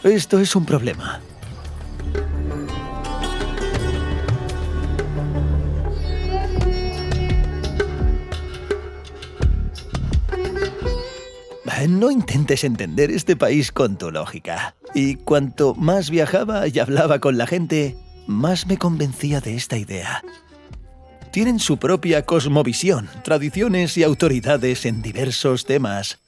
Esto es un problema. No intentes entender este país con tu lógica. Y cuanto más viajaba y hablaba con la gente, más me convencía de esta idea. Tienen su propia cosmovisión, tradiciones y autoridades en diversos temas.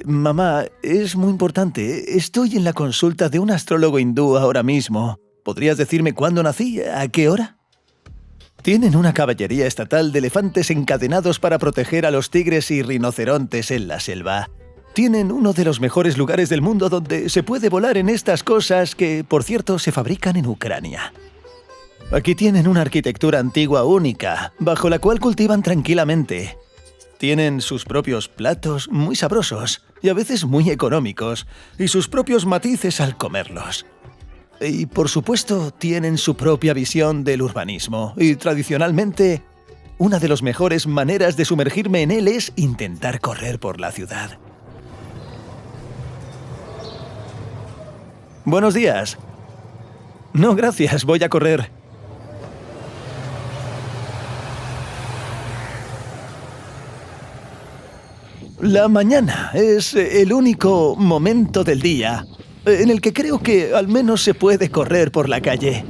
Mamá, es muy importante. Estoy en la consulta de un astrólogo hindú ahora mismo. ¿Podrías decirme cuándo nací? ¿A qué hora? Tienen una caballería estatal de elefantes encadenados para proteger a los tigres y rinocerontes en la selva. Tienen uno de los mejores lugares del mundo donde se puede volar en estas cosas que, por cierto, se fabrican en Ucrania. Aquí tienen una arquitectura antigua única, bajo la cual cultivan tranquilamente. Tienen sus propios platos muy sabrosos y a veces muy económicos, y sus propios matices al comerlos. Y, por supuesto, tienen su propia visión del urbanismo, y tradicionalmente, una de las mejores maneras de sumergirme en él es intentar correr por la ciudad. Buenos días. No, gracias, voy a correr. La mañana es el único momento del día en el que creo que al menos se puede correr por la calle.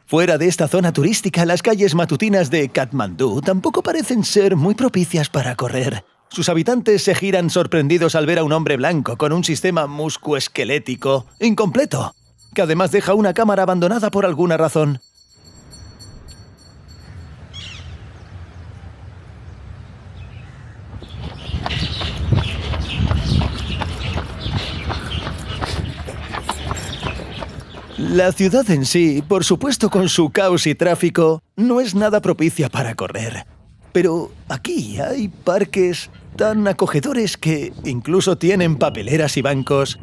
Fuera de esta zona turística, las calles matutinas de Katmandú tampoco parecen ser muy propicias para correr. Sus habitantes se giran sorprendidos al ver a un hombre blanco con un sistema musculoesquelético incompleto, que además deja una cámara abandonada por alguna razón. La ciudad en sí, por supuesto con su caos y tráfico, no es nada propicia para correr. Pero aquí hay parques tan acogedores que incluso tienen papeleras y bancos,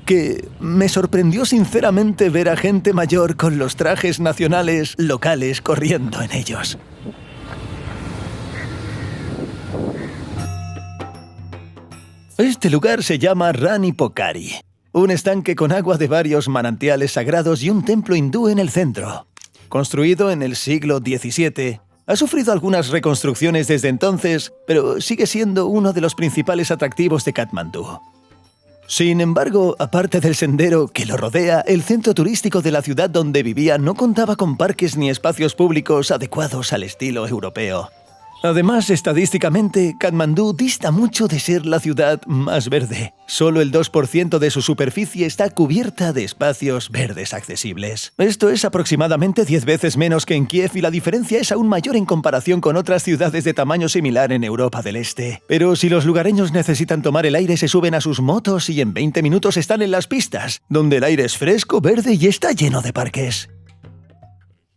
que me sorprendió sinceramente ver a gente mayor con los trajes nacionales locales corriendo en ellos. Este lugar se llama Rani Pokhari. Un estanque con agua de varios manantiales sagrados y un templo hindú en el centro. Construido en el siglo XVII, ha sufrido algunas reconstrucciones desde entonces, pero sigue siendo uno de los principales atractivos de Katmandú. Sin embargo, aparte del sendero que lo rodea, el centro turístico de la ciudad donde vivía no contaba con parques ni espacios públicos adecuados al estilo europeo. Además, estadísticamente, Katmandú dista mucho de ser la ciudad más verde. Solo el 2% de su superficie está cubierta de espacios verdes accesibles. Esto es aproximadamente 10 veces menos que en Kiev y la diferencia es aún mayor en comparación con otras ciudades de tamaño similar en Europa del Este. Pero si los lugareños necesitan tomar el aire, se suben a sus motos y en 20 minutos están en las pistas, donde el aire es fresco, verde y está lleno de parques.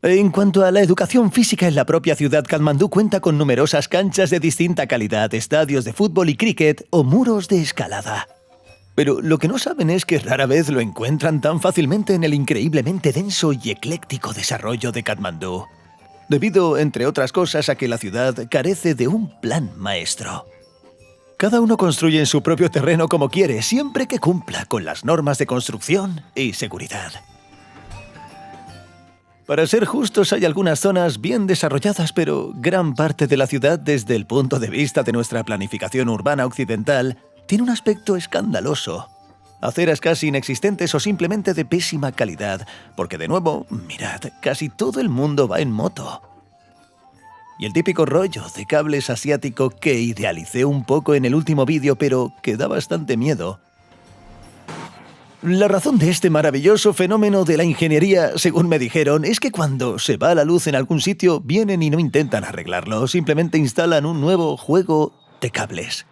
En cuanto a la educación física en la propia ciudad, Katmandú cuenta con numerosas canchas de distinta calidad, estadios de fútbol y cricket o muros de escalada. Pero lo que no saben es que rara vez lo encuentran tan fácilmente en el increíblemente denso y ecléctico desarrollo de Katmandú, debido, entre otras cosas, a que la ciudad carece de un plan maestro. Cada uno construye en su propio terreno como quiere, siempre que cumpla con las normas de construcción y seguridad. Para ser justos, hay algunas zonas bien desarrolladas, pero gran parte de la ciudad, desde el punto de vista de nuestra planificación urbana occidental, tiene un aspecto escandaloso. Aceras casi inexistentes o simplemente de pésima calidad, porque de nuevo, mirad, casi todo el mundo va en moto. Y el típico rollo de cables asiático que idealicé un poco en el último vídeo, pero que da bastante miedo. La razón de este maravilloso fenómeno de la ingeniería, según me dijeron, es que cuando se va la luz en algún sitio, vienen y no intentan arreglarlo, simplemente instalan un nuevo juego de cables.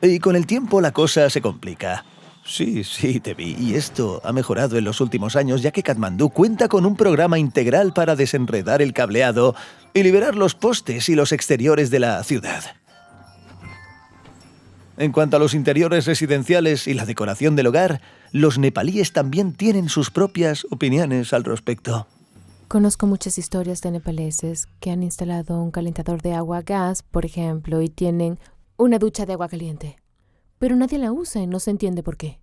Y con el tiempo la cosa se complica. Sí, te vi, y esto ha mejorado en los últimos años, ya que Katmandú cuenta con un programa integral para desenredar el cableado y liberar los postes y los exteriores de la ciudad. En cuanto a los interiores residenciales y la decoración del hogar, los nepalíes también tienen sus propias opiniones al respecto. Conozco muchas historias de nepaleses que han instalado un calentador de agua a gas, por ejemplo, y tienen una ducha de agua caliente. Pero nadie la usa y no se entiende por qué.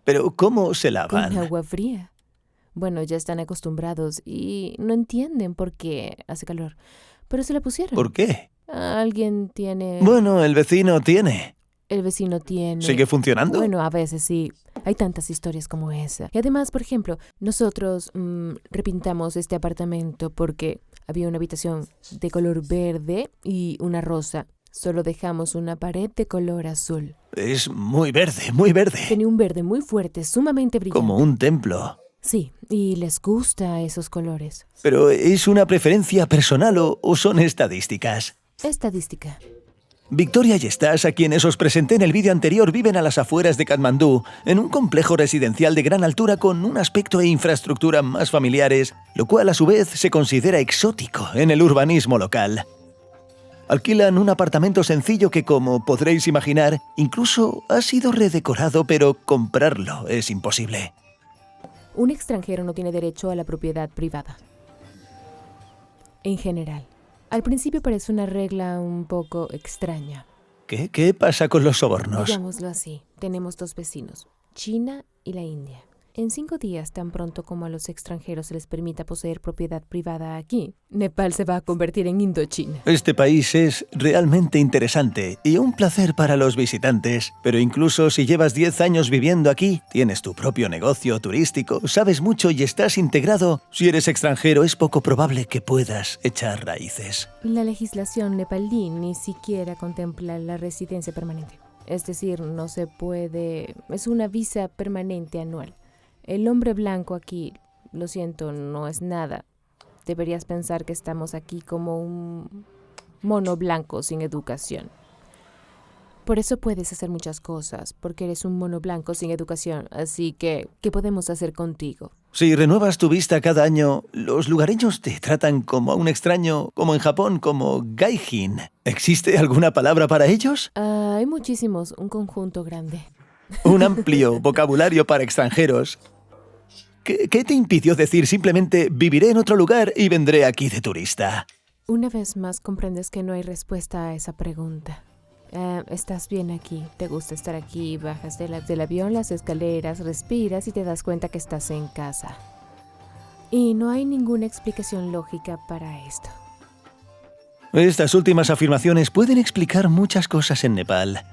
¿Pero cómo se Con lavan? agua fría. Bueno, ya están acostumbrados y no entienden por qué hace calor. Pero se la pusieron. ¿Por qué? Alguien tiene... Bueno, el vecino tiene. El vecino tiene... ¿Sigue funcionando? Bueno, a veces sí. Hay tantas historias como esa. Y además, por ejemplo, nosotros repintamos este apartamento porque había una habitación de color verde y una rosa. Solo dejamos una pared de color azul. Es muy verde, muy verde. Tenía un verde muy fuerte, sumamente brillante. Como un templo. Sí, y les gusta esos colores. ¿Pero es una preferencia personal o son estadísticas? Estadística. Victoria y Stas, a quienes os presenté en el vídeo anterior, viven a las afueras de Katmandú, en un complejo residencial de gran altura con un aspecto e infraestructura más familiares, lo cual a su vez se considera exótico en el urbanismo local. Alquilan un apartamento sencillo que, como podréis imaginar, incluso ha sido redecorado, pero comprarlo es imposible. Un extranjero no tiene derecho a la propiedad privada. En general. Al principio parece una regla un poco extraña. ¿Qué pasa con los sobornos? Digámoslo así, tenemos 2 vecinos, China y la India. En 5 días, tan pronto como a los extranjeros se les permita poseer propiedad privada aquí, Nepal se va a convertir en Indochina. Este país es realmente interesante y un placer para los visitantes, pero incluso si llevas 10 años viviendo aquí, tienes tu propio negocio turístico, sabes mucho y estás integrado, si eres extranjero es poco probable que puedas echar raíces. La legislación nepalí ni siquiera contempla la residencia permanente. Es decir, no se puede... Es una visa permanente anual. El hombre blanco aquí, lo siento, no es nada. Deberías pensar que estamos aquí como un mono blanco sin educación. Por eso puedes hacer muchas cosas, porque eres un mono blanco sin educación. Así que, ¿qué podemos hacer contigo? Si renuevas tu vista cada año, los lugareños te tratan como a un extraño, como en Japón, como gaijin. ¿Existe alguna palabra para ellos? Hay muchísimos, un conjunto grande. Un amplio vocabulario para extranjeros. ¿Qué te impidió decir simplemente viviré en otro lugar y vendré aquí de turista? Una vez más comprendes que no hay respuesta a esa pregunta. Estás bien aquí, te gusta estar aquí, bajas del avión, las escaleras, respiras y te das cuenta que estás en casa. Y no hay ninguna explicación lógica para esto. Estas últimas afirmaciones pueden explicar muchas cosas en Nepal,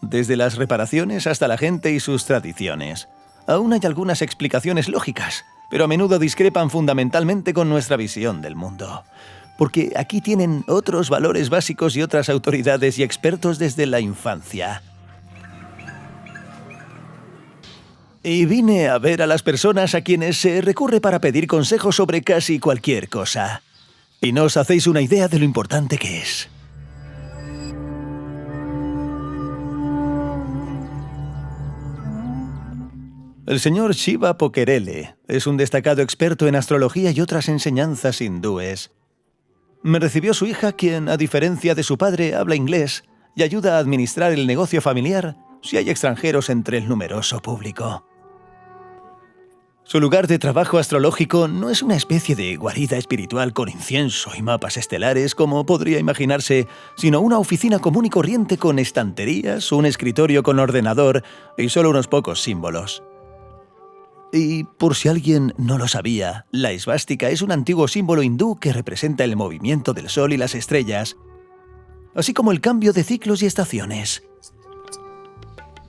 desde las reparaciones hasta la gente y sus tradiciones. Aún hay algunas explicaciones lógicas, pero a menudo discrepan fundamentalmente con nuestra visión del mundo. Porque aquí tienen otros valores básicos y otras autoridades y expertos desde la infancia. Y vine a ver a las personas a quienes se recurre para pedir consejos sobre casi cualquier cosa. Y no os hacéis una idea de lo importante que es. El señor Shiva Pokerele es un destacado experto en astrología y otras enseñanzas hindúes. Me recibió su hija, quien, a diferencia de su padre, habla inglés y ayuda a administrar el negocio familiar si hay extranjeros entre el numeroso público. Su lugar de trabajo astrológico no es una especie de guarida espiritual con incienso y mapas estelares, como podría imaginarse, sino una oficina común y corriente con estanterías, un escritorio con ordenador y solo unos pocos símbolos. Y por si alguien no lo sabía, la esvástica es un antiguo símbolo hindú que representa el movimiento del sol y las estrellas, así como el cambio de ciclos y estaciones.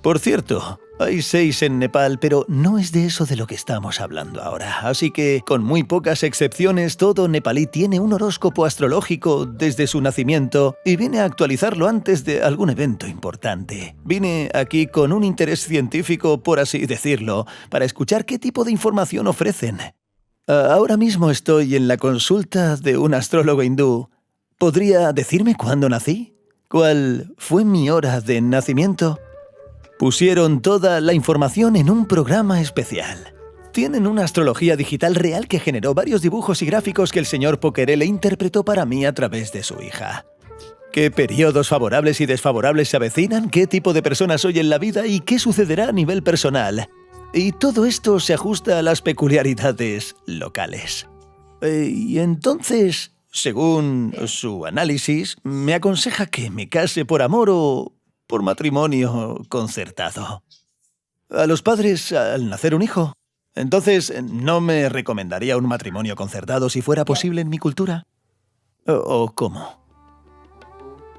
Por cierto, hay 6 en Nepal, pero no es de eso de lo que estamos hablando ahora. Así que, con muy pocas excepciones, todo nepalí tiene un horóscopo astrológico desde su nacimiento y viene a actualizarlo antes de algún evento importante. Vine aquí con un interés científico, por así decirlo, para escuchar qué tipo de información ofrecen. Ahora mismo estoy en la consulta de un astrólogo hindú. ¿Podría decirme cuándo nací? ¿Cuál fue mi hora de nacimiento? Pusieron toda la información en un programa especial. Tienen una astrología digital real que generó varios dibujos y gráficos que el señor Pokerele interpretó para mí a través de su hija. ¿Qué periodos favorables y desfavorables se avecinan? ¿Qué tipo de persona soy en la vida? ¿Y qué sucederá a nivel personal? Y todo esto se ajusta a las peculiaridades locales. Y entonces, según su análisis, me aconseja que me case por amor o por matrimonio concertado. A los padres al nacer un hijo. Entonces, ¿no me recomendaría un matrimonio concertado si fuera posible en mi cultura? ¿O cómo?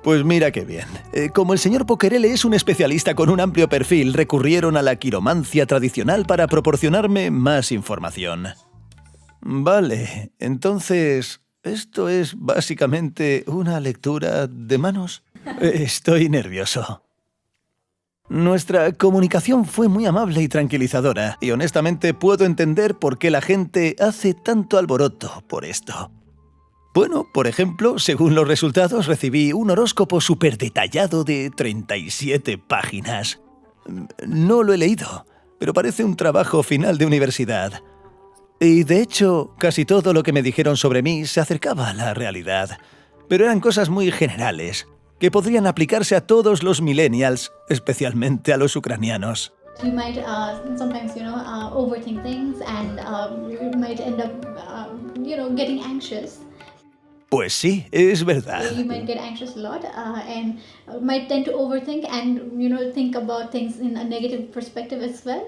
Pues mira qué bien. Como el señor Pokerele es un especialista con un amplio perfil, recurrieron a la quiromancia tradicional para proporcionarme más información. Vale, entonces, ¿esto es básicamente una lectura de manos? Estoy nervioso. Nuestra comunicación fue muy amable y tranquilizadora, y honestamente puedo entender por qué la gente hace tanto alboroto por esto. Bueno, por ejemplo, según los resultados, recibí un horóscopo súper detallado de 37 páginas. No lo he leído, pero parece un trabajo final de universidad. Y de hecho, casi todo lo que me dijeron sobre mí se acercaba a la realidad, pero eran cosas muy generales, que podrían aplicarse a todos los millennials, especialmente a los ucranianos. You might sometimes, overthink things and you might end up, getting anxious. Pues sí, es verdad. You might get anxious a lot and might tend to overthink and, think about things in a negative perspective as well.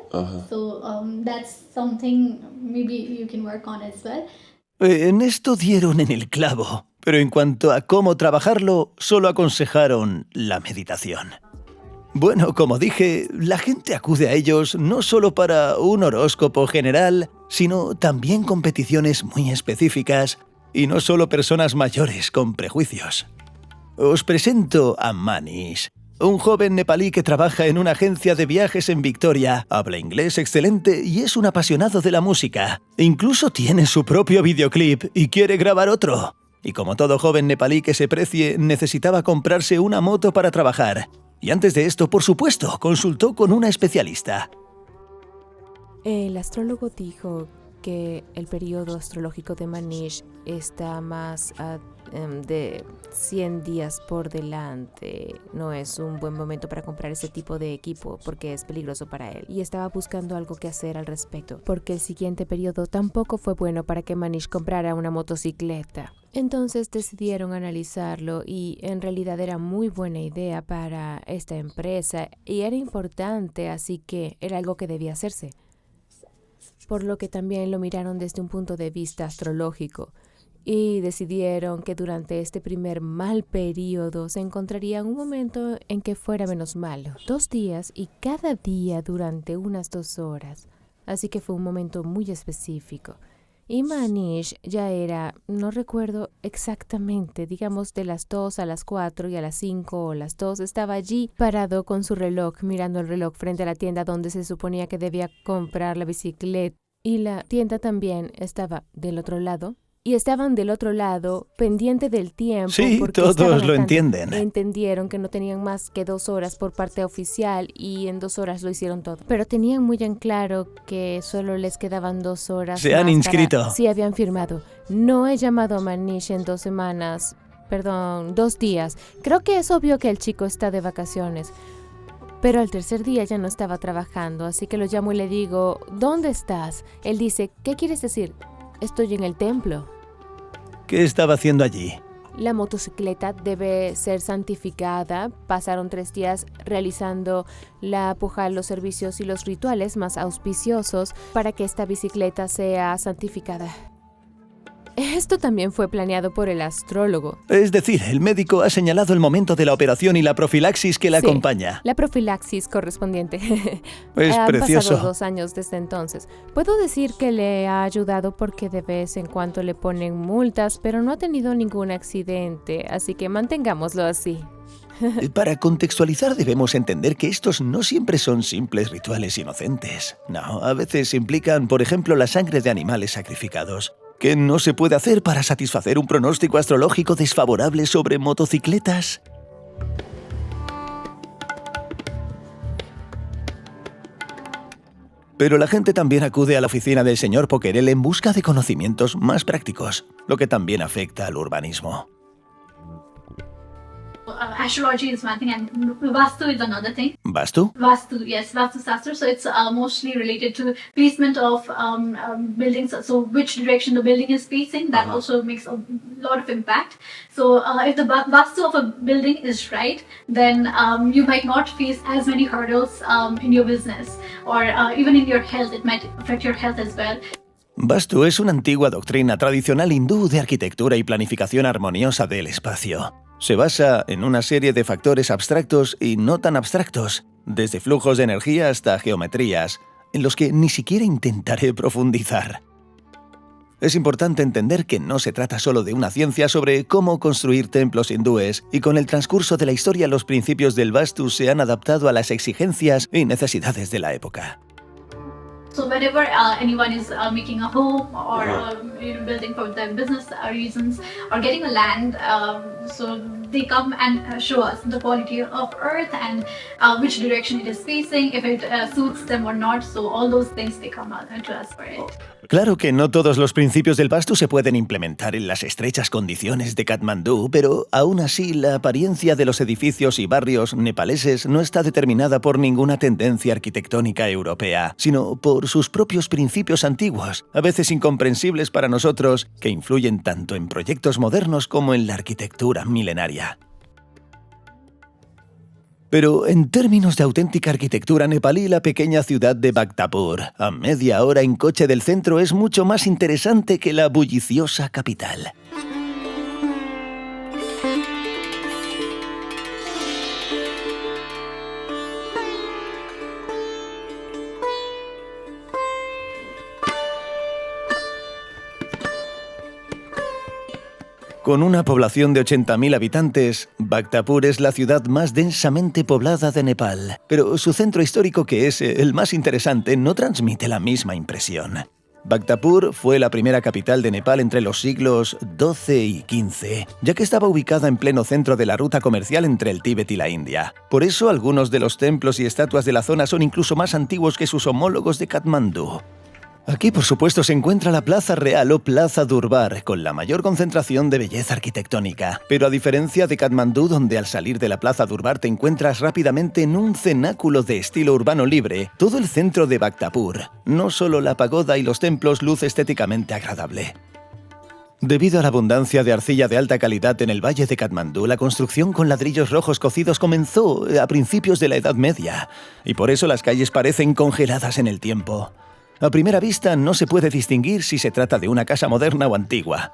So that's something maybe you can work on as well. En esto dieron en el clavo, pero en cuanto a cómo trabajarlo, solo aconsejaron la meditación. Bueno, como dije, la gente acude a ellos no solo para un horóscopo general, sino también con peticiones muy específicas, y no solo personas mayores con prejuicios. Os presento a Manish, un joven nepalí que trabaja en una agencia de viajes en Victoria, habla inglés excelente y es un apasionado de la música. Incluso tiene su propio videoclip y quiere grabar otro. Y como todo joven nepalí que se precie, necesitaba comprarse una moto para trabajar. Y antes de esto, por supuesto, consultó con una especialista. El astrólogo dijo que el periodo astrológico de Manish está más de 100 días por delante. No es un buen momento para comprar ese tipo de equipo porque es peligroso para él. Y estaba buscando algo que hacer al respecto, porque el siguiente periodo tampoco fue bueno para que Manish comprara una motocicleta. Entonces decidieron analizarlo y en realidad era muy buena idea para esta empresa y era importante, así que era algo que debía hacerse. Por lo que también lo miraron desde un punto de vista astrológico y decidieron que durante este primer mal periodo se encontraría un momento en que fuera menos malo. 2 días y cada día durante unas 2 horas. Así que fue un momento muy específico. Y Manish ya era, no recuerdo exactamente, digamos de las 2 a las 4 y a las 5 o las 2 estaba allí parado con su reloj, mirando el reloj frente a la tienda donde se suponía que debía comprar la bicicleta. Y la tienda también estaba del otro lado. Y estaban del otro lado, pendiente del tiempo. Sí, todos lo entienden. Entendieron que no tenían más que 2 horas por parte oficial y en 2 horas lo hicieron todo. Pero tenían muy en claro que solo les quedaban 2 horas. Se han inscrito. Sí, habían firmado. No he llamado a Manish en 2 días. Creo que es obvio que el chico está de vacaciones. Pero al tercer día ya no estaba trabajando, así que lo llamo y le digo, ¿dónde estás? Él dice, ¿qué quieres decir? Estoy en el templo. ¿Qué estaba haciendo allí? La motocicleta debe ser santificada. Pasaron 3 días realizando la puja, los servicios y los rituales más auspiciosos para que esta bicicleta sea santificada. Esto también fue planeado por el astrólogo. Es decir, el médico ha señalado el momento de la operación y la profilaxis que la acompaña. La profilaxis correspondiente. Es precioso. Han pasado 2 años desde entonces. Puedo decir que le ha ayudado porque de vez en cuando le ponen multas, pero no ha tenido ningún accidente, así que mantengámoslo así. Para contextualizar debemos entender que estos no siempre son simples rituales inocentes. No, a veces implican, por ejemplo, la sangre de animales sacrificados. ¿Qué no se puede hacer para satisfacer un pronóstico astrológico desfavorable sobre motocicletas? Pero la gente también acude a la oficina del señor Pokerele en busca de conocimientos más prácticos, lo que también afecta al urbanismo. astrology is one thing and Vastu is another thing. ¿Vastu? Vastu, yes, Vastu Sastra. So it's mostly related to placement of buildings. So which direction the building is facing, that also makes a lot of impact. So if the Vastu of a building is right, then you might not face as many hurdles in your business, or even in your health. It might affect your health as well. Vastu es una antigua doctrina tradicional hindú de arquitectura y planificación armoniosa del espacio. Se basa en una serie de factores abstractos y no tan abstractos, desde flujos de energía hasta geometrías, en los que ni siquiera intentaré profundizar. Es importante entender que no se trata solo de una ciencia sobre cómo construir templos hindúes, y con el transcurso de la historia los principios del Vastu se han adaptado a las exigencias y necesidades de la época. So whenever anyone is making a home or building for their business reasons or getting a land, so they come and show us the quality of earth and which direction it is facing, if it suits them or not. So all those things they come to us for it. Claro que no todos los principios del Vastu se pueden implementar en las estrechas condiciones de Katmandú, pero aún así la apariencia de los edificios y barrios nepaleses no está determinada por ninguna tendencia arquitectónica europea, sino por sus propios principios antiguos, a veces incomprensibles para nosotros, que influyen tanto en proyectos modernos como en la arquitectura milenaria. Pero en términos de auténtica arquitectura nepalí, la pequeña ciudad de Bhaktapur, a media hora en coche del centro, es mucho más interesante que la bulliciosa capital. Con una población de 80.000 habitantes, Bhaktapur es la ciudad más densamente poblada de Nepal, pero su centro histórico, que es el más interesante, no transmite la misma impresión. Bhaktapur fue la primera capital de Nepal entre los siglos XII y XV, ya que estaba ubicada en pleno centro de la ruta comercial entre el Tíbet y la India. Por eso, algunos de los templos y estatuas de la zona son incluso más antiguos que sus homólogos de Katmandú. Aquí, por supuesto, se encuentra la Plaza Real o Plaza Durbar, con la mayor concentración de belleza arquitectónica. Pero a diferencia de Katmandú, donde al salir de la Plaza Durbar te encuentras rápidamente en un cenáculo de estilo urbano libre, todo el centro de Bhaktapur, no solo la pagoda y los templos, luce estéticamente agradable. Debido a la abundancia de arcilla de alta calidad en el valle de Katmandú, la construcción con ladrillos rojos cocidos comenzó a principios de la Edad Media, y por eso las calles parecen congeladas en el tiempo. A primera vista no se puede distinguir si se trata de una casa moderna o antigua.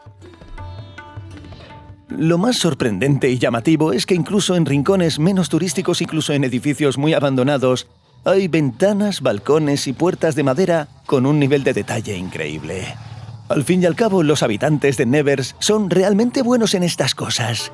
Lo más sorprendente y llamativo es que incluso en rincones menos turísticos, incluso en edificios muy abandonados, hay ventanas, balcones y puertas de madera con un nivel de detalle increíble. Al fin y al cabo, los habitantes de Nevers son realmente buenos en estas cosas.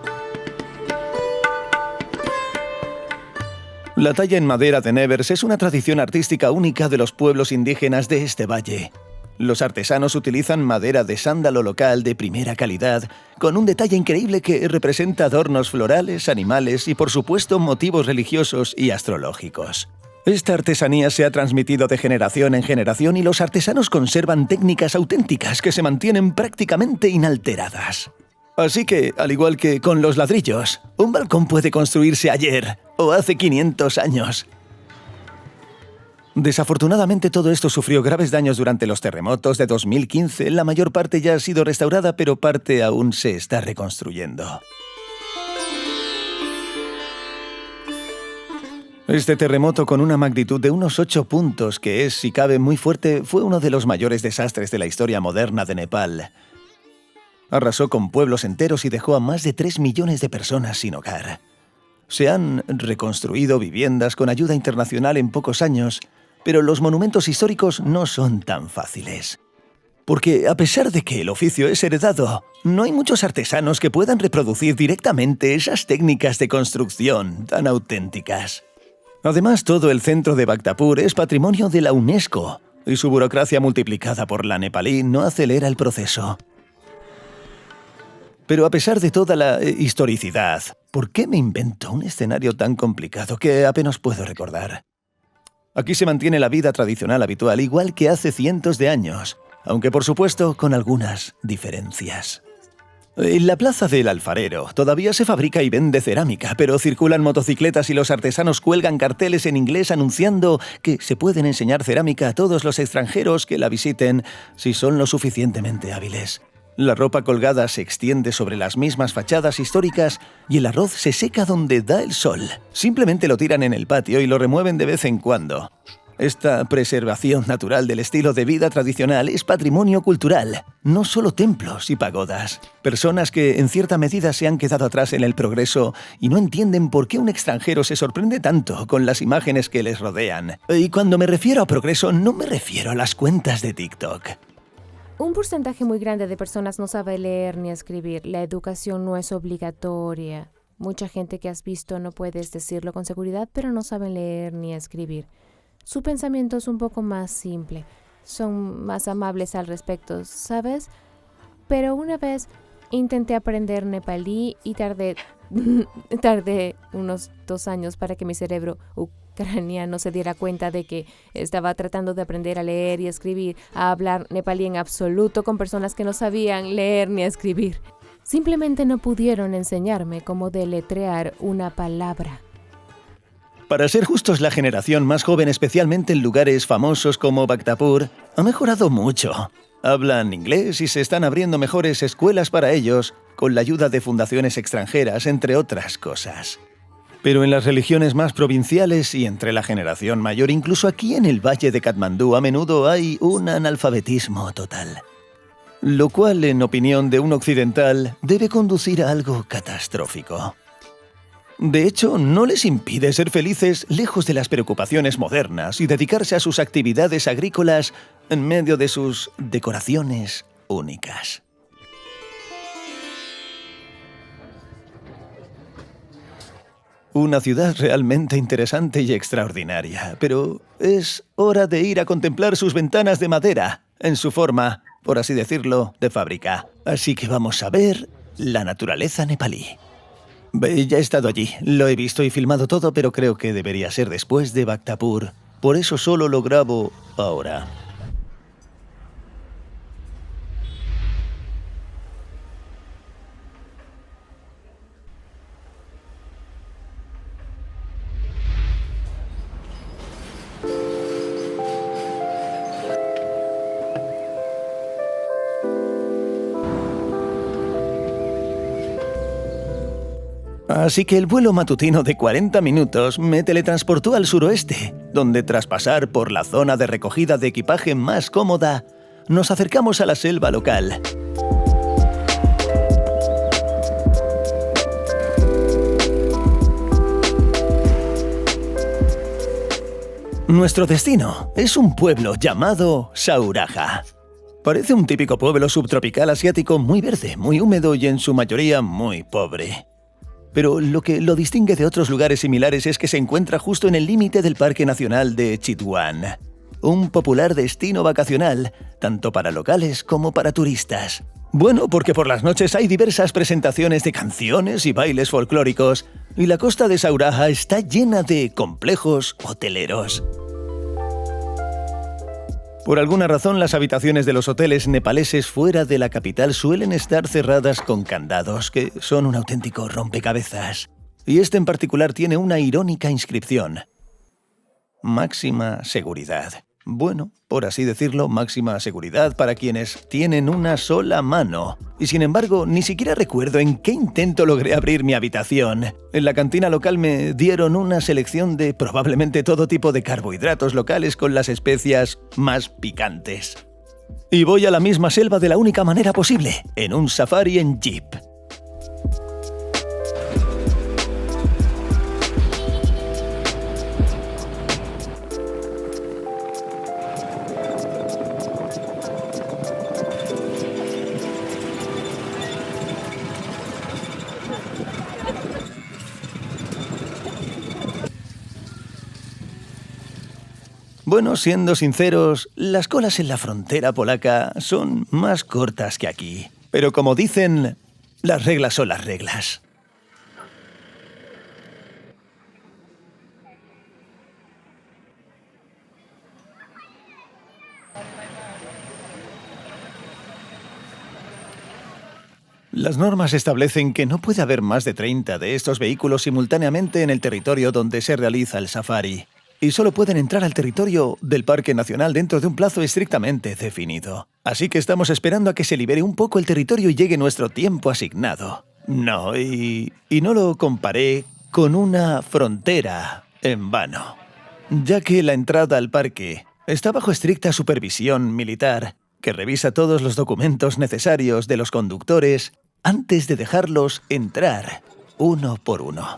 La talla en madera de Nevers es una tradición artística única de los pueblos indígenas de este valle. Los artesanos utilizan madera de sándalo local de primera calidad, con un detalle increíble que representa adornos florales, animales y, por supuesto, motivos religiosos y astrológicos. Esta artesanía se ha transmitido de generación en generación y los artesanos conservan técnicas auténticas que se mantienen prácticamente inalteradas. Así que, al igual que con los ladrillos, un balcón puede construirse ayer o hace 500 años. Desafortunadamente, todo esto sufrió graves daños durante los terremotos de 2015. La mayor parte ya ha sido restaurada, pero parte aún se está reconstruyendo. Este terremoto, con una magnitud de unos 8 puntos, que es, si cabe, muy fuerte, fue uno de los mayores desastres de la historia moderna de Nepal. Arrasó con pueblos enteros y dejó a más de 3 millones de personas sin hogar. Se han reconstruido viviendas con ayuda internacional en pocos años, pero los monumentos históricos no son tan fáciles. Porque, a pesar de que el oficio es heredado, no hay muchos artesanos que puedan reproducir directamente esas técnicas de construcción tan auténticas. Además, todo el centro de Bhaktapur es patrimonio de la UNESCO, y su burocracia multiplicada por la nepalí no acelera el proceso. Pero a pesar de toda la historicidad, ¿por qué me invento un escenario tan complicado que apenas puedo recordar? Aquí se mantiene la vida tradicional habitual, igual que hace cientos de años, aunque por supuesto con algunas diferencias. En la plaza del Alfarero todavía se fabrica y vende cerámica, pero circulan motocicletas y los artesanos cuelgan carteles en inglés anunciando que se pueden enseñar cerámica a todos los extranjeros que la visiten si son lo suficientemente hábiles. La ropa colgada se extiende sobre las mismas fachadas históricas y el arroz se seca donde da el sol. Simplemente lo tiran en el patio y lo remueven de vez en cuando. Esta preservación natural del estilo de vida tradicional es patrimonio cultural, no solo templos y pagodas. Personas que en cierta medida se han quedado atrás en el progreso y no entienden por qué un extranjero se sorprende tanto con las imágenes que les rodean. Y cuando me refiero a progreso, no me refiero a las cuentas de TikTok. Un porcentaje muy grande de personas no sabe leer ni escribir. La educación no es obligatoria. Mucha gente que has visto, no puedes decirlo con seguridad, pero no saben leer ni escribir. Su pensamiento es un poco más simple. Son más amables al respecto, ¿sabes? Pero una vez intenté aprender nepalí y tardé unos 2 años para que mi cerebro ucraniano se diera cuenta de que estaba tratando de aprender a leer y escribir, a hablar nepalí en absoluto con personas que no sabían leer ni escribir. Simplemente no pudieron enseñarme cómo deletrear una palabra. Para ser justos, la generación más joven, especialmente en lugares famosos como Bhaktapur, ha mejorado mucho. Hablan inglés y se están abriendo mejores escuelas para ellos, con la ayuda de fundaciones extranjeras, entre otras cosas. Pero en las religiones más provinciales y entre la generación mayor, incluso aquí en el valle de Katmandú, a menudo hay un analfabetismo total. Lo cual, en opinión de un occidental, debe conducir a algo catastrófico. De hecho, no les impide ser felices lejos de las preocupaciones modernas y dedicarse a sus actividades agrícolas en medio de sus decoraciones únicas. Una ciudad realmente interesante y extraordinaria, pero es hora de ir a contemplar sus ventanas de madera, en su forma, por así decirlo, de fábrica. Así que vamos a ver la naturaleza nepalí. Ya he estado allí, lo he visto y filmado todo, pero creo que debería ser después de Bhaktapur. Por eso solo lo grabo ahora. Así que el vuelo matutino de 40 minutos me teletransportó al suroeste, donde tras pasar por la zona de recogida de equipaje más cómoda, nos acercamos a la selva local. Nuestro destino es un pueblo llamado Sauraja. Parece un típico pueblo subtropical asiático muy verde, muy húmedo y en su mayoría muy pobre. Pero lo que lo distingue de otros lugares similares es que se encuentra justo en el límite del Parque Nacional de Chitwan, un popular destino vacacional, tanto para locales como para turistas. Bueno, porque por las noches hay diversas presentaciones de canciones y bailes folclóricos, y la costa de Sauraja está llena de complejos hoteleros. Por alguna razón, las habitaciones de los hoteles nepaleses fuera de la capital suelen estar cerradas con candados, que son un auténtico rompecabezas. Y este en particular tiene una irónica inscripción: máxima seguridad. Bueno, por así decirlo, máxima seguridad para quienes tienen una sola mano. Y sin embargo, ni siquiera recuerdo en qué intento logré abrir mi habitación. En la cantina local me dieron una selección de probablemente todo tipo de carbohidratos locales con las especias más picantes. Y voy a la misma selva de la única manera posible, en un safari en jeep. Bueno, siendo sinceros, las colas en la frontera polaca son más cortas que aquí. Pero como dicen, las reglas son las reglas. Las normas establecen que no puede haber más de 30 de estos vehículos simultáneamente en el territorio donde se realiza el safari, y solo pueden entrar al territorio del Parque Nacional dentro de un plazo estrictamente definido. Así que estamos esperando a que se libere un poco el territorio y llegue nuestro tiempo asignado. No, y no lo comparé con una frontera en vano, ya que la entrada al parque está bajo estricta supervisión militar, que revisa todos los documentos necesarios de los conductores antes de dejarlos entrar uno por uno.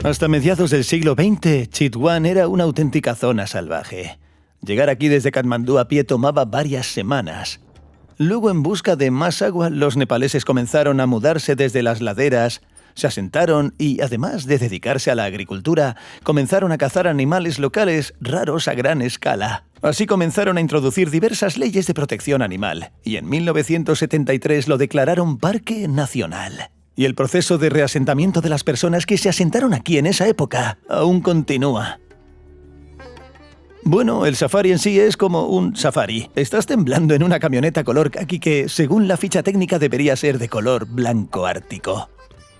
Hasta mediados del siglo XX, Chitwan era una auténtica zona salvaje. Llegar aquí desde Katmandú a pie tomaba varias semanas. Luego, en busca de más agua, los nepaleses comenzaron a mudarse desde las laderas, se asentaron y, además de dedicarse a la agricultura, comenzaron a cazar animales locales raros a gran escala. Así comenzaron a introducir diversas leyes de protección animal, y en 1973 lo declararon Parque Nacional. Y el proceso de reasentamiento de las personas que se asentaron aquí en esa época aún continúa. Bueno, el safari en sí es como un safari. Estás temblando en una camioneta color caqui que, según la ficha técnica, debería ser de color blanco ártico.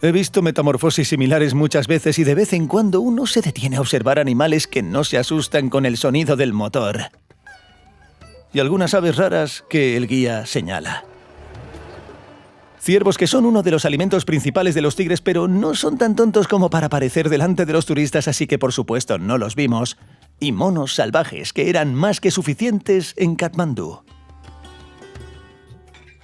He visto metamorfosis similares muchas veces y de vez en cuando uno se detiene a observar animales que no se asustan con el sonido del motor. Y algunas aves raras que el guía señala. Ciervos que son uno de los alimentos principales de los tigres, pero no son tan tontos como para aparecer delante de los turistas, así que por supuesto no los vimos. Y monos salvajes que eran más que suficientes en Katmandú.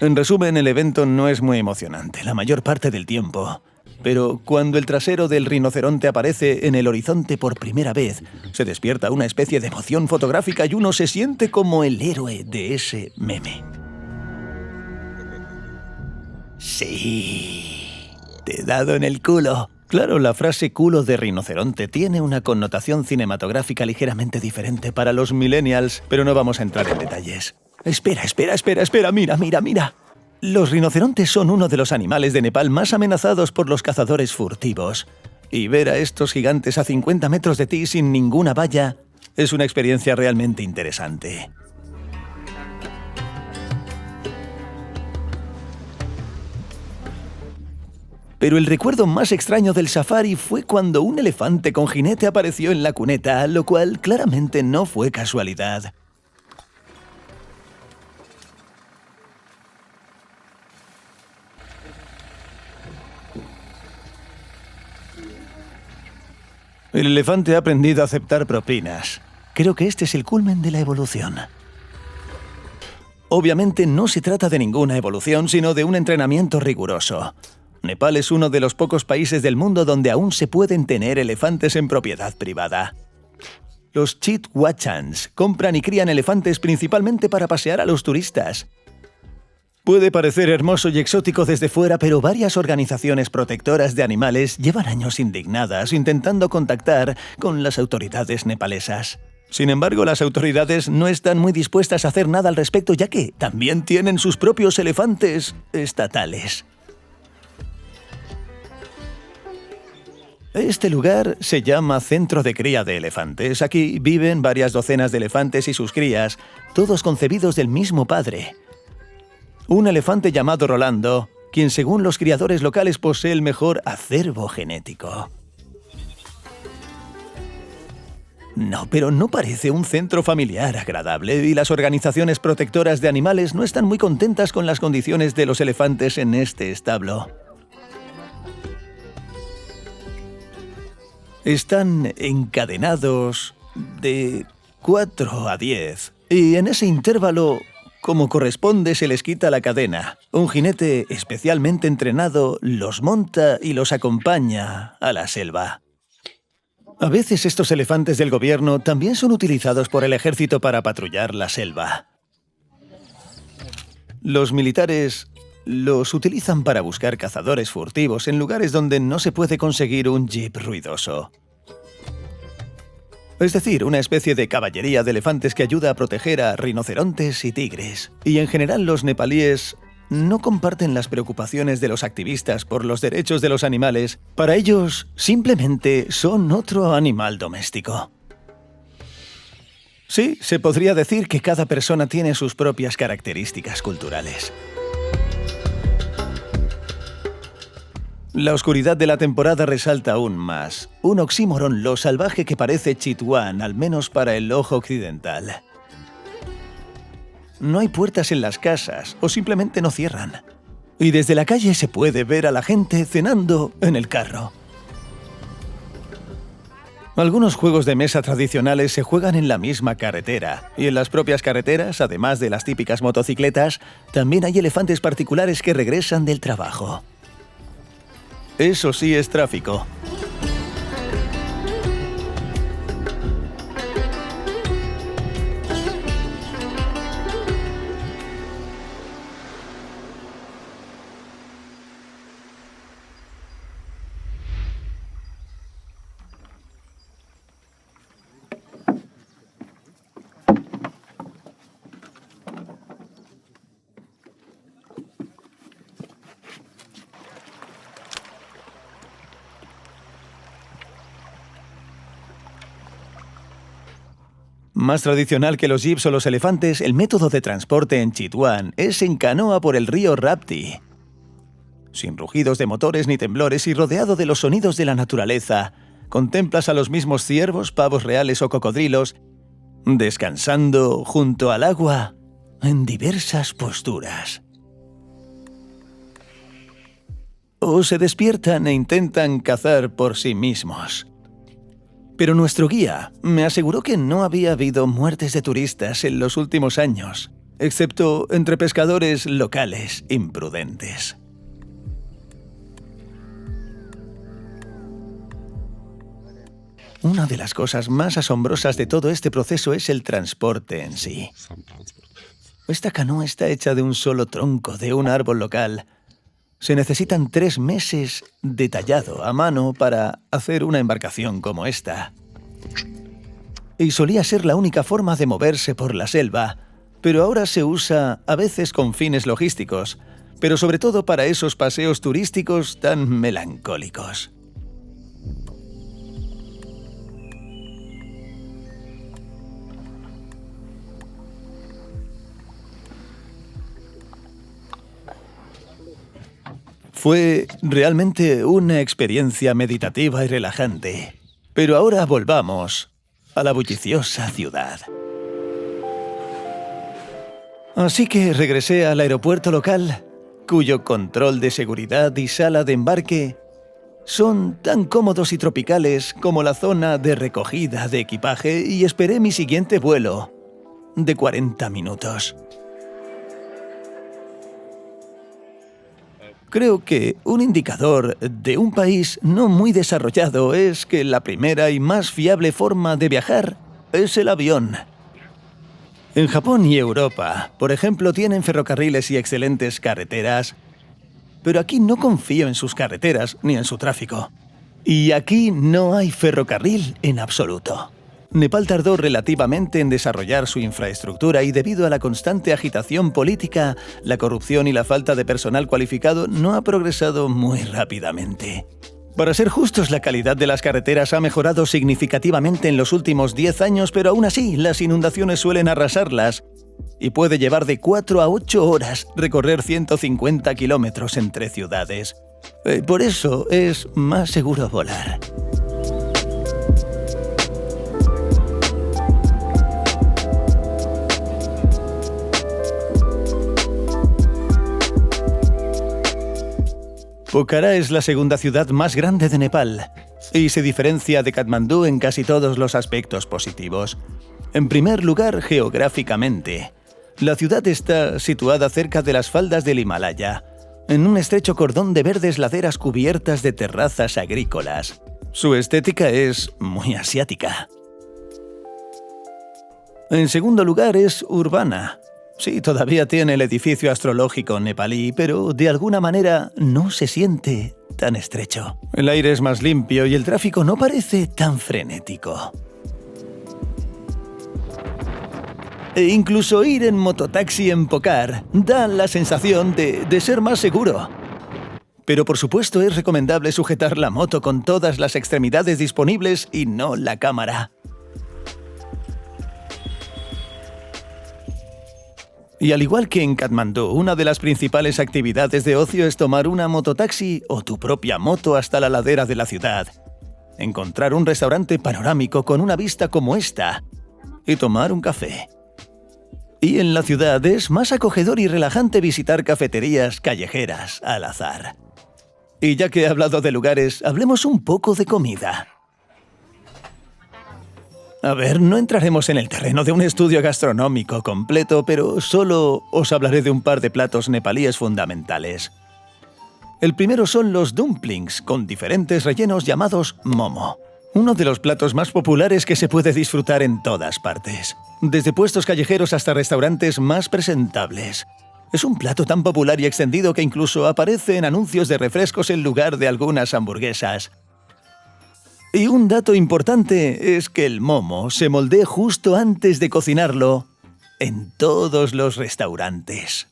En resumen, el evento no es muy emocionante la mayor parte del tiempo. Pero cuando el trasero del rinoceronte aparece en el horizonte por primera vez, se despierta una especie de emoción fotográfica y uno se siente como el héroe de ese meme. Sí, te he dado en el culo. Claro, la frase culo de rinoceronte tiene una connotación cinematográfica ligeramente diferente para los millennials, pero no vamos a entrar en detalles. Espera, mira. Los rinocerontes son uno de los animales de Nepal más amenazados por los cazadores furtivos. Y ver a estos gigantes a 50 metros de ti sin ninguna valla es una experiencia realmente interesante. Pero el recuerdo más extraño del safari fue cuando un elefante con jinete apareció en la cuneta, lo cual claramente no fue casualidad. El elefante ha aprendido a aceptar propinas. Creo que este es el culmen de la evolución. Obviamente no se trata de ninguna evolución, sino de un entrenamiento riguroso. Nepal es uno de los pocos países del mundo donde aún se pueden tener elefantes en propiedad privada. Los Chitwachans compran y crían elefantes principalmente para pasear a los turistas. Puede parecer hermoso y exótico desde fuera, pero varias organizaciones protectoras de animales llevan años indignadas intentando contactar con las autoridades nepalesas. Sin embargo, las autoridades no están muy dispuestas a hacer nada al respecto, ya que también tienen sus propios elefantes estatales. Este lugar se llama Centro de Cría de Elefantes. Aquí viven varias docenas de elefantes y sus crías, todos concebidos del mismo padre. Un elefante llamado Rolando, quien según los criadores locales posee el mejor acervo genético. No, pero no parece un centro familiar agradable y las organizaciones protectoras de animales no están muy contentas con las condiciones de los elefantes en este establo. Están encadenados de 4 a 10 y en ese intervalo, como corresponde, se les quita la cadena. Un jinete especialmente entrenado los monta y los acompaña a la selva. A veces estos elefantes del gobierno también son utilizados por el ejército para patrullar la selva. Los militares los utilizan para buscar cazadores furtivos en lugares donde no se puede conseguir un jeep ruidoso. Es decir, una especie de caballería de elefantes que ayuda a proteger a rinocerontes y tigres. Y en general los nepalíes no comparten las preocupaciones de los activistas por los derechos de los animales. Para ellos, simplemente son otro animal doméstico. Sí, se podría decir que cada persona tiene sus propias características culturales. La oscuridad de la temporada resalta aún más. Un oxímoron lo salvaje que parece Chitwan, al menos para el ojo occidental. No hay puertas en las casas, o simplemente no cierran. Y desde la calle se puede ver a la gente cenando en el carro. Algunos juegos de mesa tradicionales se juegan en la misma carretera, y en las propias carreteras, además de las típicas motocicletas, también hay elefantes particulares que regresan del trabajo. Eso sí es tráfico. Más tradicional que los jeeps o los elefantes, el método de transporte en Chitwan es en canoa por el río Rapti. Sin rugidos de motores ni temblores y rodeado de los sonidos de la naturaleza, contemplas a los mismos ciervos, pavos reales o cocodrilos descansando junto al agua en diversas posturas. O se despiertan e intentan cazar por sí mismos. Pero nuestro guía me aseguró que no había habido muertes de turistas en los últimos años, excepto entre pescadores locales imprudentes. Una de las cosas más asombrosas de todo este proceso es el transporte en sí. Esta canoa está hecha de un solo tronco de un árbol local. Se necesitan 3 meses de tallado a mano para hacer una embarcación como esta. Y solía ser la única forma de moverse por la selva, pero ahora se usa a veces con fines logísticos, pero sobre todo para esos paseos turísticos tan melancólicos. Fue realmente una experiencia meditativa y relajante. Pero ahora volvamos a la bulliciosa ciudad. Así que regresé al aeropuerto local, cuyo control de seguridad y sala de embarque son tan cómodos y tropicales como la zona de recogida de equipaje, y esperé mi siguiente vuelo de 40 minutos. Creo que un indicador de un país no muy desarrollado es que la primera y más fiable forma de viajar es el avión. En Japón y Europa, por ejemplo, tienen ferrocarriles y excelentes carreteras, pero aquí no confío en sus carreteras ni en su tráfico. Y aquí no hay ferrocarril en absoluto. Nepal tardó relativamente en desarrollar su infraestructura y debido a la constante agitación política, la corrupción y la falta de personal cualificado no ha progresado muy rápidamente. Para ser justos, la calidad de las carreteras ha mejorado significativamente en los últimos 10 años, pero aún así las inundaciones suelen arrasarlas y puede llevar de 4 a 8 horas recorrer 150 kilómetros entre ciudades. Por eso es más seguro volar. Pokhara es la segunda ciudad más grande de Nepal y se diferencia de Katmandú en casi todos los aspectos positivos. En primer lugar, geográficamente. La ciudad está situada cerca de las faldas del Himalaya, en un estrecho cordón de verdes laderas cubiertas de terrazas agrícolas. Su estética es muy asiática. En segundo lugar, es urbana. Sí, todavía tiene el edificio astrológico nepalí, pero de alguna manera no se siente tan estrecho. El aire es más limpio y el tráfico no parece tan frenético. E incluso ir en mototaxi en Pokhara da la sensación de ser más seguro. Pero por supuesto es recomendable sujetar la moto con todas las extremidades disponibles y no la cámara. Y al igual que en Katmandú, una de las principales actividades de ocio es tomar una mototaxi o tu propia moto hasta la ladera de la ciudad, encontrar un restaurante panorámico con una vista como esta y tomar un café. Y en la ciudad es más acogedor y relajante visitar cafeterías callejeras al azar. Y ya que he hablado de lugares, hablemos un poco de comida. A ver, no entraremos en el terreno de un estudio gastronómico completo, pero solo os hablaré de un par de platos nepalíes fundamentales. El primero son los dumplings, con diferentes rellenos llamados momo. Uno de los platos más populares que se puede disfrutar en todas partes, desde puestos callejeros hasta restaurantes más presentables. Es un plato tan popular y extendido que incluso aparece en anuncios de refrescos en lugar de algunas hamburguesas. Y un dato importante es que el momo se moldea justo antes de cocinarlo en todos los restaurantes.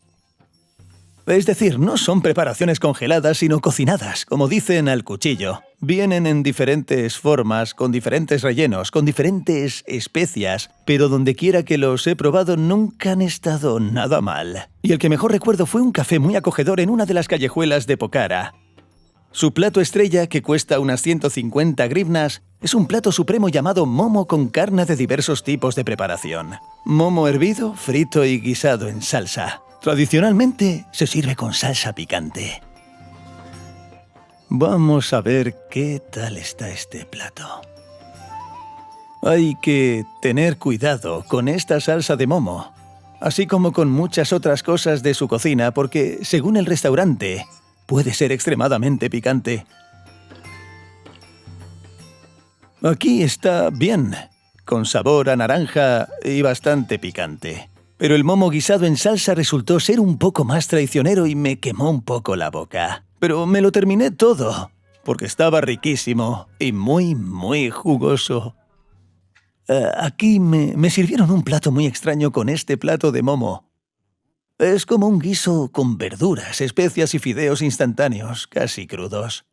Es decir, no son preparaciones congeladas, sino cocinadas, como dicen al cuchillo. Vienen en diferentes formas, con diferentes rellenos, con diferentes especias, pero donde quiera que los he probado nunca han estado nada mal. Y el que mejor recuerdo fue un café muy acogedor en una de las callejuelas de Pokhara. Su plato estrella, que cuesta unas 150 grivnas, es un plato supremo llamado momo con carne de diversos tipos de preparación. Momo hervido, frito y guisado en salsa. Tradicionalmente se sirve con salsa picante. Vamos a ver qué tal está este plato. Hay que tener cuidado con esta salsa de momo, así como con muchas otras cosas de su cocina, porque, según el restaurante, puede ser extremadamente picante. Aquí está bien, con sabor a naranja y bastante picante. Pero el momo guisado en salsa resultó ser un poco más traicionero y me quemó un poco la boca. Pero me lo terminé todo, porque estaba riquísimo y muy jugoso. Aquí me sirvieron un plato muy extraño con este plato de momo. Es como un guiso con verduras, especias y fideos instantáneos, casi crudos.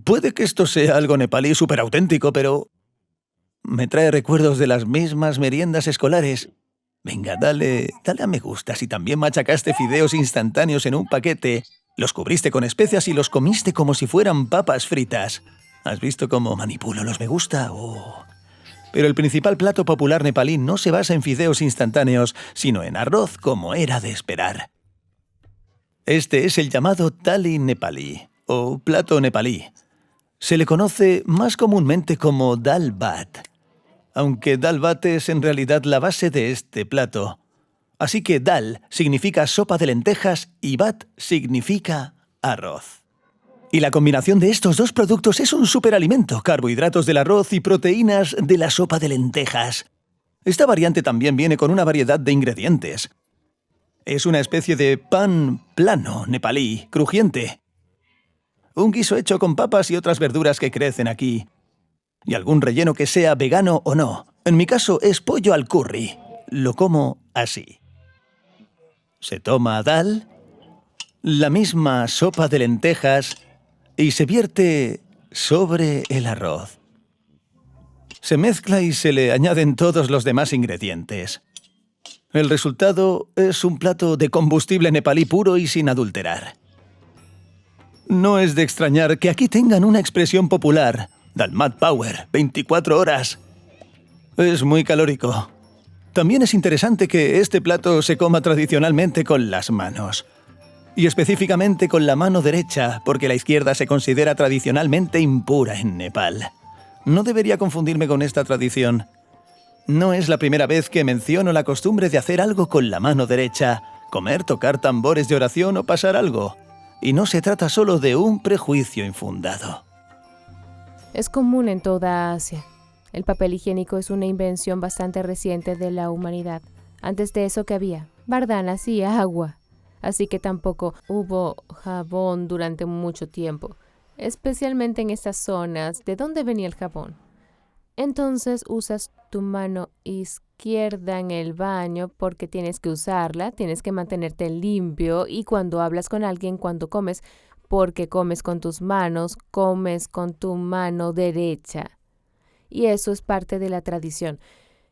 Puede que esto sea algo nepalí súper auténtico, pero me trae recuerdos de las mismas meriendas escolares. Venga, dale a me gusta si también machacaste fideos instantáneos en un paquete, los cubriste con especias y los comiste como si fueran papas fritas. ¿Has visto cómo manipulo los me gusta? Oh. Pero el principal plato popular nepalí no se basa en fideos instantáneos, sino en arroz, como era de esperar. Este es el llamado thali nepalí, o plato nepalí. Se le conoce más comúnmente como dal bhat, aunque dal bhat es en realidad la base de este plato. Así que dal significa sopa de lentejas y bhat significa arroz. Y la combinación de estos dos productos es un superalimento, carbohidratos del arroz y proteínas de la sopa de lentejas. Esta variante también viene con una variedad de ingredientes. Es una especie de pan plano nepalí, crujiente. Un guiso hecho con papas y otras verduras que crecen aquí. Y algún relleno que sea vegano o no. En mi caso es pollo al curry. Lo como así. Se toma dal, la misma sopa de lentejas, y se vierte sobre el arroz. Se mezcla y se le añaden todos los demás ingredientes. El resultado es un plato de combustible nepalí puro y sin adulterar. No es de extrañar que aquí tengan una expresión popular, Dalmat Power, 24 horas. Es muy calórico. También es interesante que este plato se coma tradicionalmente con las manos. Y específicamente con la mano derecha, porque la izquierda se considera tradicionalmente impura en Nepal. No debería confundirme con esta tradición. No es la primera vez que menciono la costumbre de hacer algo con la mano derecha, comer, tocar tambores de oración o pasar algo. Y no se trata solo de un prejuicio infundado. Es común en toda Asia. El papel higiénico es una invención bastante reciente de la humanidad. Antes de eso, ¿qué había? Bardanas y agua. Así que tampoco hubo jabón durante mucho tiempo, especialmente en estas zonas. ¿De dónde venía el jabón? Entonces usas tu mano izquierda en el baño porque tienes que usarla, tienes que mantenerte limpio, y cuando hablas con alguien, cuando comes, porque comes con tus manos, comes con tu mano derecha. Y eso es parte de la tradición.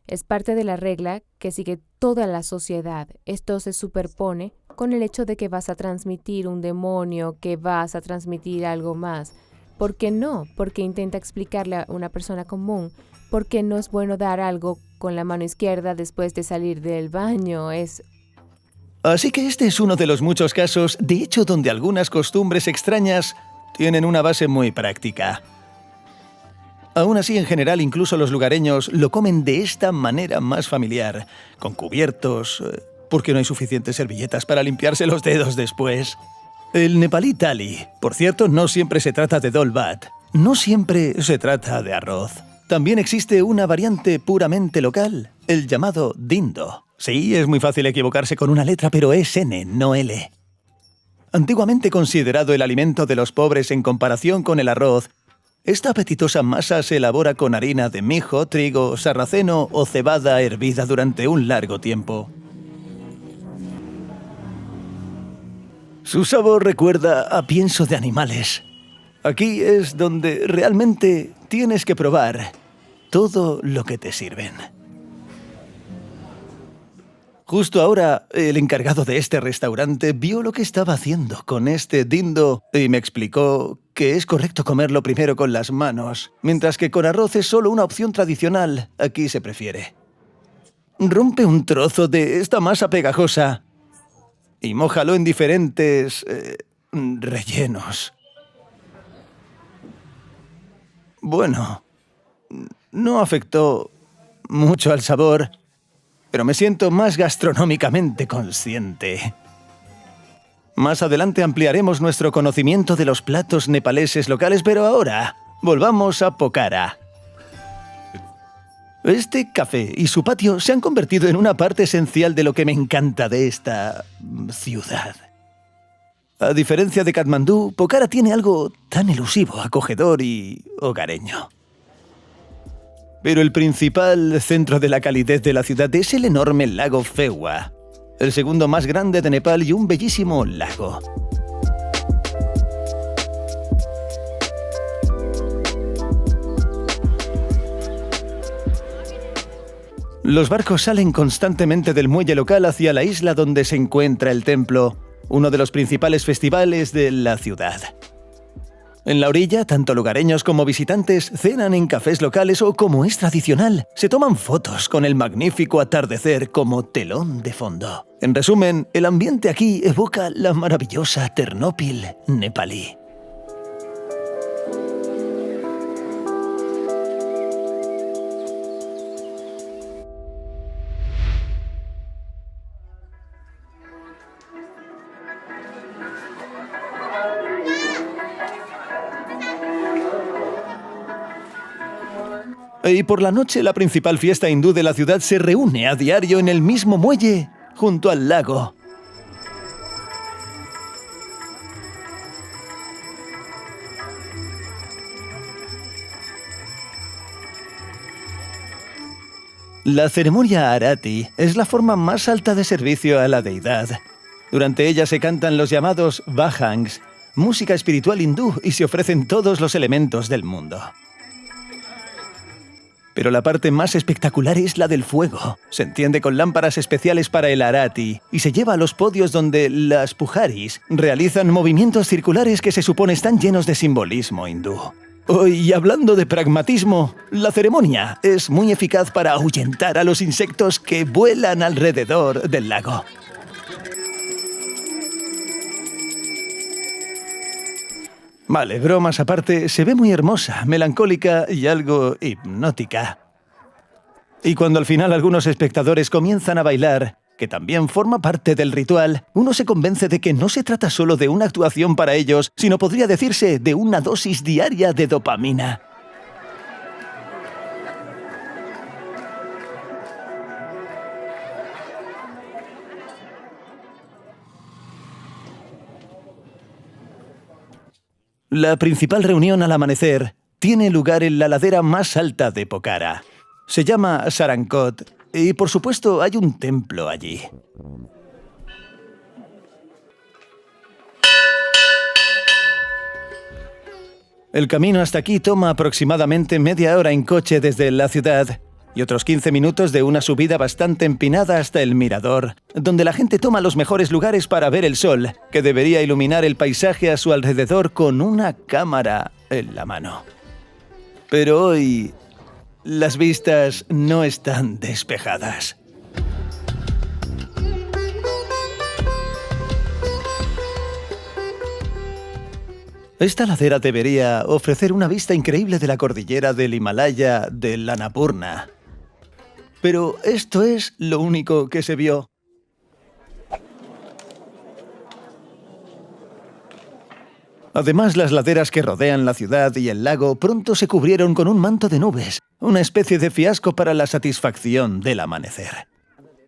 Es parte de la regla que sigue toda la sociedad. Esto se superpone con el hecho de que vas a transmitir un demonio, que vas a transmitir algo más. ¿Por qué no? Porque intenta explicarle a una persona común por qué no es bueno dar algo con la mano izquierda después de salir del baño. Así que este es uno de los muchos casos, de hecho, donde algunas costumbres extrañas tienen una base muy práctica. Aún así, en general, incluso los lugareños lo comen de esta manera más familiar, con cubiertos, porque no hay suficientes servilletas para limpiarse los dedos después. El nepalí thali, por cierto, no siempre se trata de dal bhat, no siempre se trata de arroz. También existe una variante puramente local, el llamado dindo. Sí, es muy fácil equivocarse con una letra, pero es N, no L. Antiguamente considerado el alimento de los pobres en comparación con el arroz, esta apetitosa masa se elabora con harina de mijo, trigo, sarraceno o cebada hervida durante un largo tiempo. Su sabor recuerda a pienso de animales. Aquí es donde realmente tienes que probar todo lo que te sirven. Justo ahora, el encargado de este restaurante vio lo que estaba haciendo con este dindo y me explicó que es correcto comerlo primero con las manos, mientras que con arroz es solo una opción tradicional. Aquí se prefiere. Rompe un trozo de esta masa pegajosa y mójalo en diferentes rellenos. Bueno, no afectó mucho al sabor, pero me siento más gastronómicamente consciente. Más adelante ampliaremos nuestro conocimiento de los platos nepaleses locales, pero ahora volvamos a Pokhara. Este café y su patio se han convertido en una parte esencial de lo que me encanta de esta ciudad. A diferencia de Katmandú, Pokhara tiene algo tan elusivo, acogedor y hogareño. Pero el principal centro de la calidez de la ciudad es el enorme lago Fewa, el segundo más grande de Nepal y un bellísimo lago. Los barcos salen constantemente del muelle local hacia la isla donde se encuentra el templo, uno de los principales festivales de la ciudad. En la orilla, tanto lugareños como visitantes cenan en cafés locales o, como es tradicional, se toman fotos con el magnífico atardecer como telón de fondo. En resumen, el ambiente aquí evoca la maravillosa Ternópil nepalí. Y por la noche, la principal fiesta hindú de la ciudad se reúne a diario en el mismo muelle, junto al lago. La ceremonia Arati es la forma más alta de servicio a la deidad. Durante ella se cantan los llamados bhajangs, música espiritual hindú, y se ofrecen todos los elementos del mundo. Pero la parte más espectacular es la del fuego. Se enciende con lámparas especiales para el Arati y se lleva a los podios donde las pujaris realizan movimientos circulares que se supone están llenos de simbolismo hindú. Y hablando de pragmatismo, la ceremonia es muy eficaz para ahuyentar a los insectos que vuelan alrededor del lago. Vale, bromas aparte, se ve muy hermosa, melancólica y algo hipnótica. Y cuando al final algunos espectadores comienzan a bailar, que también forma parte del ritual, uno se convence de que no se trata solo de una actuación para ellos, sino podría decirse de una dosis diaria de dopamina. La principal reunión al amanecer tiene lugar en la ladera más alta de Pokhara. Se llama Sarankot y, por supuesto, hay un templo allí. El camino hasta aquí toma aproximadamente media hora en coche desde la ciudad y otros 15 minutos de una subida bastante empinada hasta el mirador, donde la gente toma los mejores lugares para ver el sol, que debería iluminar el paisaje a su alrededor con una cámara en la mano. Pero hoy las vistas no están despejadas. Esta ladera debería ofrecer una vista increíble de la cordillera del Himalaya del Annapurna. Pero esto es lo único que se vio. Además, las laderas que rodean la ciudad y el lago pronto se cubrieron con un manto de nubes, una especie de fiasco para la satisfacción del amanecer.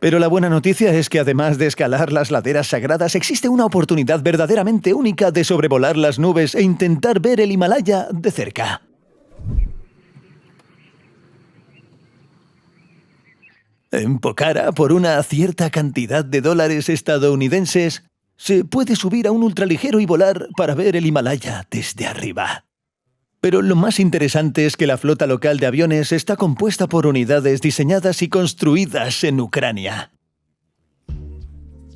Pero la buena noticia es que además de escalar las laderas sagradas, existe una oportunidad verdaderamente única de sobrevolar las nubes e intentar ver el Himalaya de cerca. En Pokhara, por una cierta cantidad de dólares estadounidenses, se puede subir a un ultraligero y volar para ver el Himalaya desde arriba. Pero lo más interesante es que la flota local de aviones está compuesta por unidades diseñadas y construidas en Ucrania.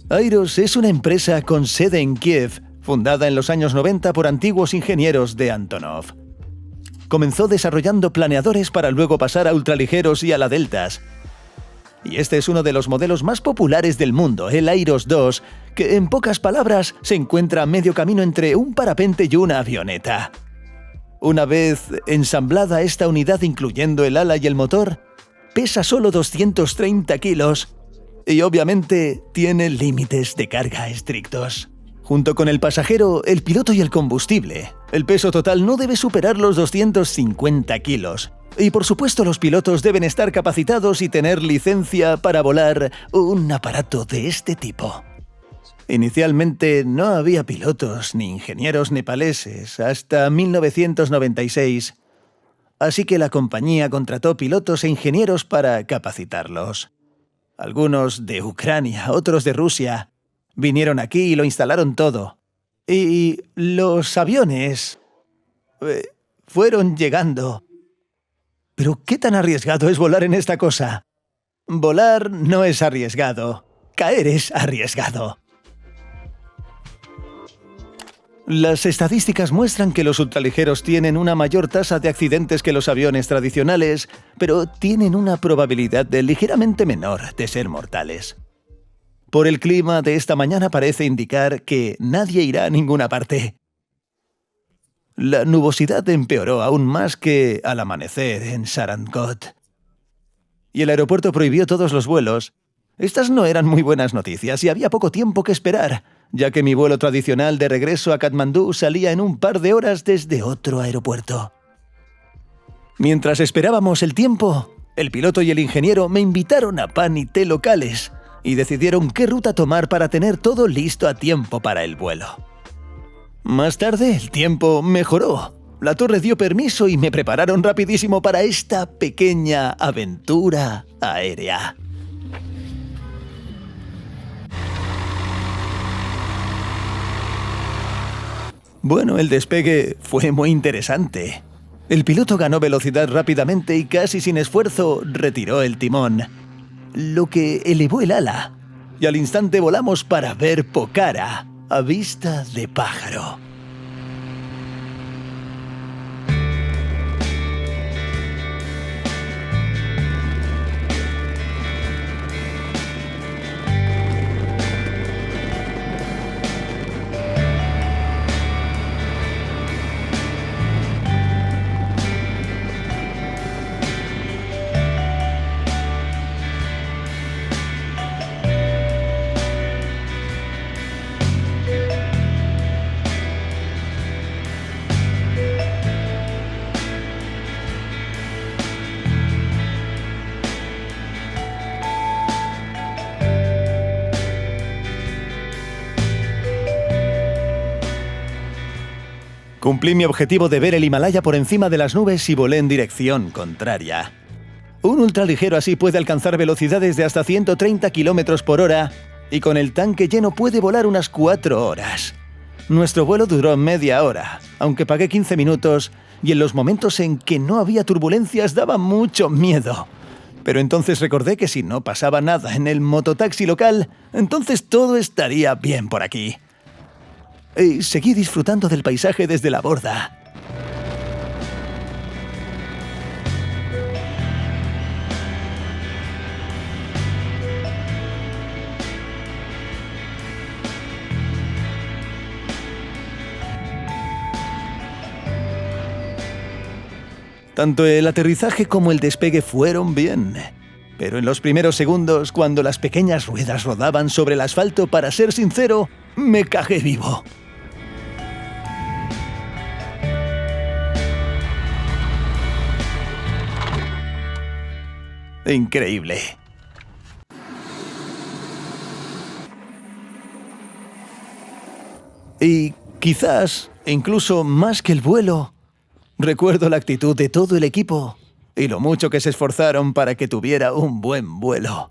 Airos es una empresa con sede en Kiev, fundada en los años 90 por antiguos ingenieros de Antonov. Comenzó desarrollando planeadores para luego pasar a ultraligeros y ala deltas. Y este es uno de los modelos más populares del mundo, el Airos 2, que en pocas palabras se encuentra a medio camino entre un parapente y una avioneta. Una vez ensamblada esta unidad, incluyendo el ala y el motor, pesa solo 230 kilos y obviamente tiene límites de carga estrictos. Junto con el pasajero, el piloto y el combustible, el peso total no debe superar los 250 kilos. Y por supuesto los pilotos deben estar capacitados y tener licencia para volar un aparato de este tipo. Inicialmente no había pilotos ni ingenieros nepaleses hasta 1996, así que la compañía contrató pilotos e ingenieros para capacitarlos. Algunos de Ucrania, otros de Rusia, vinieron aquí y lo instalaron todo. Y los aviones fueron llegando. ¿Pero qué tan arriesgado es volar en esta cosa? Volar no es arriesgado, caer es arriesgado. Las estadísticas muestran que los ultraligeros tienen una mayor tasa de accidentes que los aviones tradicionales, pero tienen una probabilidad ligeramente menor de ser mortales. Por el clima de esta mañana parece indicar que nadie irá a ninguna parte. La nubosidad empeoró aún más que al amanecer en Sarangot. Y el aeropuerto prohibió todos los vuelos. Estas no eran muy buenas noticias y había poco tiempo que esperar, ya que mi vuelo tradicional de regreso a Katmandú salía en un par de horas desde otro aeropuerto. Mientras esperábamos el tiempo, el piloto y el ingeniero me invitaron a pan y té locales y decidieron qué ruta tomar para tener todo listo a tiempo para el vuelo. Más tarde, el tiempo mejoró. La torre dio permiso y me prepararon rapidísimo para esta pequeña aventura aérea. Bueno, el despegue fue muy interesante. El piloto ganó velocidad rápidamente y casi sin esfuerzo retiró el timón, lo que elevó el ala, y al instante volamos para ver Pokhara a vista de pájaro. Cumplí mi objetivo de ver el Himalaya por encima de las nubes y volé en dirección contraria. Un ultraligero así puede alcanzar velocidades de hasta 130 km por hora y con el tanque lleno puede volar unas 4 horas. Nuestro vuelo duró media hora, aunque pagué 15 minutos y en los momentos en que no había turbulencias daba mucho miedo. Pero entonces recordé que si no pasaba nada en el mototaxi local, entonces todo estaría bien por aquí. Y seguí disfrutando del paisaje desde la borda. Tanto el aterrizaje como el despegue fueron bien. Pero en los primeros segundos, cuando las pequeñas ruedas rodaban sobre el asfalto, para ser sincero, me cagé vivo. Increíble. Y quizás, incluso más que el vuelo, recuerdo la actitud de todo el equipo y lo mucho que se esforzaron para que tuviera un buen vuelo.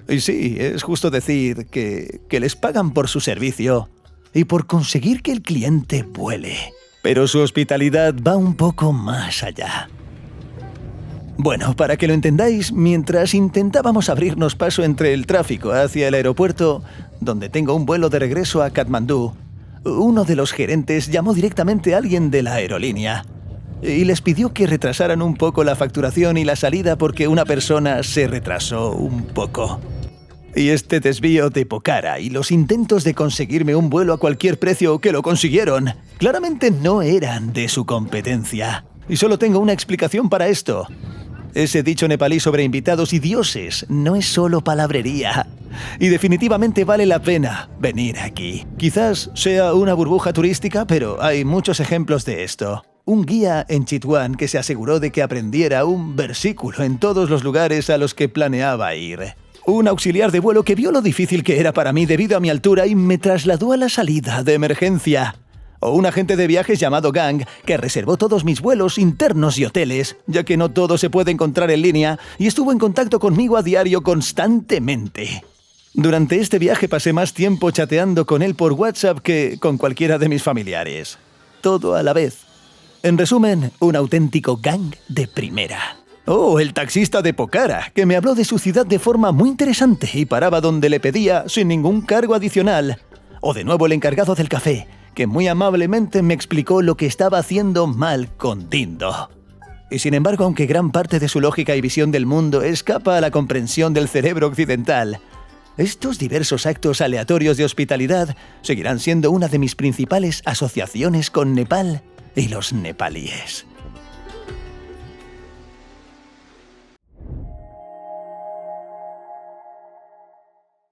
Y sí, es justo decir que les pagan por su servicio y por conseguir que el cliente vuele. Pero su hospitalidad va un poco más allá. Bueno, para que lo entendáis, mientras intentábamos abrirnos paso entre el tráfico hacia el aeropuerto, donde tengo un vuelo de regreso a Katmandú, uno de los gerentes llamó directamente a alguien de la aerolínea y les pidió que retrasaran un poco la facturación y la salida porque una persona se retrasó un poco. Y este desvío de Pokhara y los intentos de conseguirme un vuelo a cualquier precio que lo consiguieron, claramente no eran de su competencia. Y solo tengo una explicación para esto. Ese dicho nepalí sobre invitados y dioses no es solo palabrería. Y definitivamente vale la pena venir aquí. Quizás sea una burbuja turística, pero hay muchos ejemplos de esto. Un guía en Chitwan que se aseguró de que aprendiera un versículo en todos los lugares a los que planeaba ir. Un auxiliar de vuelo que vio lo difícil que era para mí debido a mi altura y me trasladó a la salida de emergencia. O un agente de viajes llamado Gang que reservó todos mis vuelos internos y hoteles, ya que no todo se puede encontrar en línea, y estuvo en contacto conmigo a diario constantemente. Durante este viaje pasé más tiempo chateando con él por WhatsApp que con cualquiera de mis familiares. Todo a la vez. En resumen, un auténtico Gang de primera. Oh, el taxista de Pokhara, que me habló de su ciudad de forma muy interesante y paraba donde le pedía sin ningún cargo adicional. O de nuevo el encargado del café, que muy amablemente me explicó lo que estaba haciendo mal con Dindo. Y sin embargo, aunque gran parte de su lógica y visión del mundo escapa a la comprensión del cerebro occidental, estos diversos actos aleatorios de hospitalidad seguirán siendo una de mis principales asociaciones con Nepal y los nepalíes.